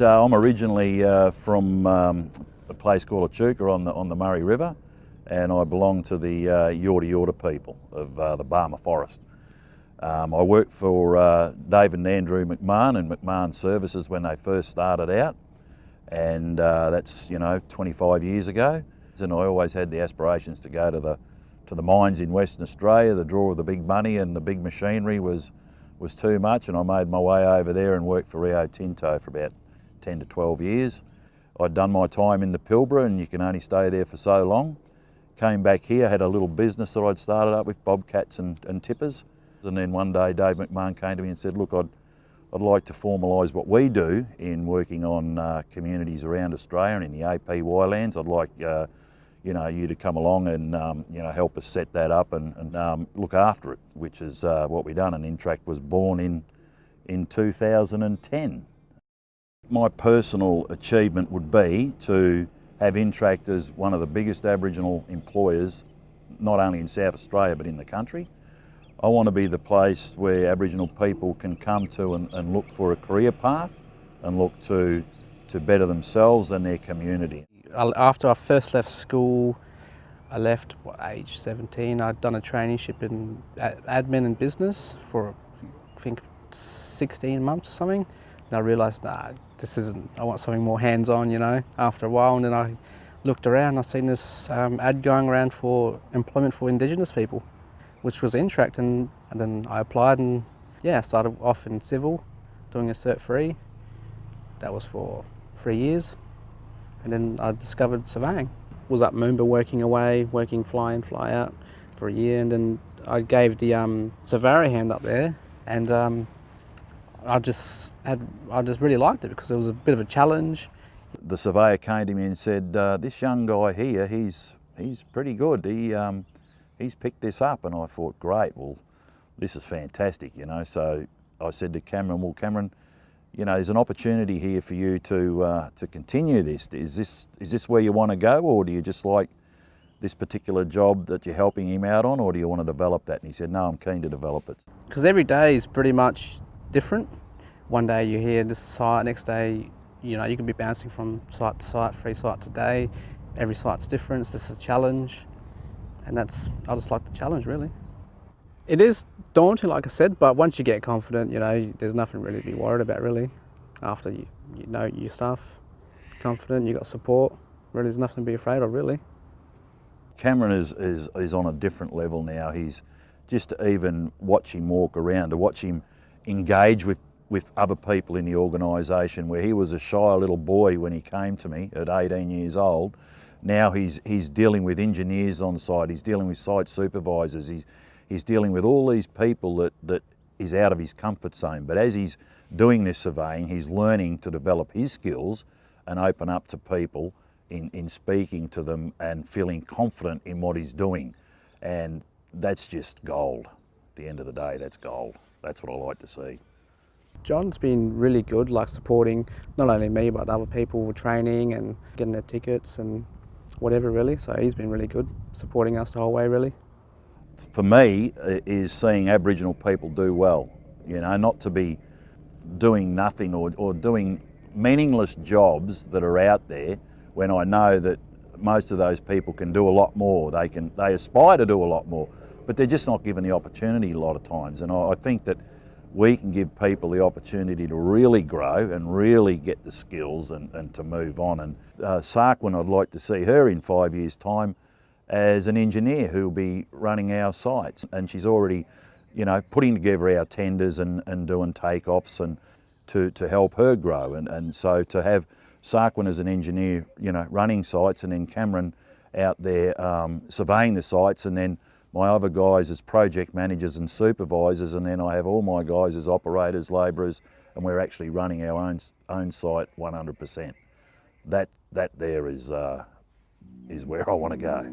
I'm originally from a place called Echuca on the Murray River, and I belong to the Yorta Yorta people of the Barmah Forest. I worked for David and Andrew McMahon and McMahon Services when they first started out, and that's 25 years ago. And I always had the aspirations to go to the mines in Western Australia. The draw of the big money and the big machinery was too much, and I made my way over there and worked for Rio Tinto for about 10 to 12 years. I'd done my time in the Pilbara, and you can only stay there for so long. Came back here, had a little business that I'd started up with bobcats and tippers. And then one day Dave McMahon came to me and said, look, I'd like to formalise what we do in working on communities around Australia and in the APY lands. I'd like you to come along and help us set that up and look after it, which is what we've done. And Intract was born in 2010. My personal achievement would be to have Intract as one of the biggest Aboriginal employers, not only in South Australia but in the country. I want to be the place where Aboriginal people can come to and look for a career path and look to better themselves and their community. After I first left school, I left age 17. I'd done a traineeship in admin and business for I think 16 months or something. And I realised, this isn't, I want something more hands-on, after a while. And then I looked around, I seen this ad going around for employment for Indigenous people, which was Intract, and then I applied and started off in civil, doing a Cert 3. That was for 3 years. And then I discovered surveying. Was up Moomba working away, fly in, fly out for a year, and then I gave the surveyor hand up there, and I just really liked it because it was a bit of a challenge. The surveyor came to me and said, this young guy here, he's pretty good. He's picked this up, and I thought, great, well, this is fantastic, So I said to Cameron, well, Cameron, there's an opportunity here for you to continue this. Is this where you want to go, or do you just like this particular job that you're helping him out on, or do you want to develop that? And he said, no, I'm keen to develop it. Because every day is pretty much different. One day you're here this site, next day, you can be bouncing from site to site, 3 sites a day. Every site's different, it's just a challenge. And I just like the challenge, really. It is daunting, like I said, but once you get confident, there's nothing really to be worried about, really. After you know your stuff, confident, you got support, really there's nothing to be afraid of, really. Cameron is on a different level now. He's just to even watch him walk around, to watch him engage with other people in the organisation, where he was a shy little boy when he came to me at 18 years old. Now he's dealing with engineers on site, he's dealing with site supervisors, he's dealing with all these people that is out of his comfort zone. But as he's doing this surveying, he's learning to develop his skills and open up to people in speaking to them and feeling confident in what he's doing. And that's just gold. At the end of the day, that's gold. That's what I like to see. John's been really good, like supporting not only me but other people with training and getting their tickets and whatever, really. So he's been really good, supporting us the whole way, really. For me, is seeing Aboriginal people do well, not to be doing nothing or doing meaningless jobs that are out there, when I know that most of those people can do a lot more. They aspire to do a lot more, but they're just not given the opportunity a lot of times. And I think that we can give people the opportunity to really grow and really get the skills and to move on. And Sarkwin, I'd like to see her in 5 years' time as an engineer who'll be running our sites. And she's already, putting together our tenders and doing takeoffs and to help her grow. And so to have Sarkwin as an engineer, running sites, and then Cameron out there surveying the sites, and then my other guys as project managers and supervisors, and then I have all my guys as operators, labourers, and we're actually running our own site 100%. That there is where I want to go.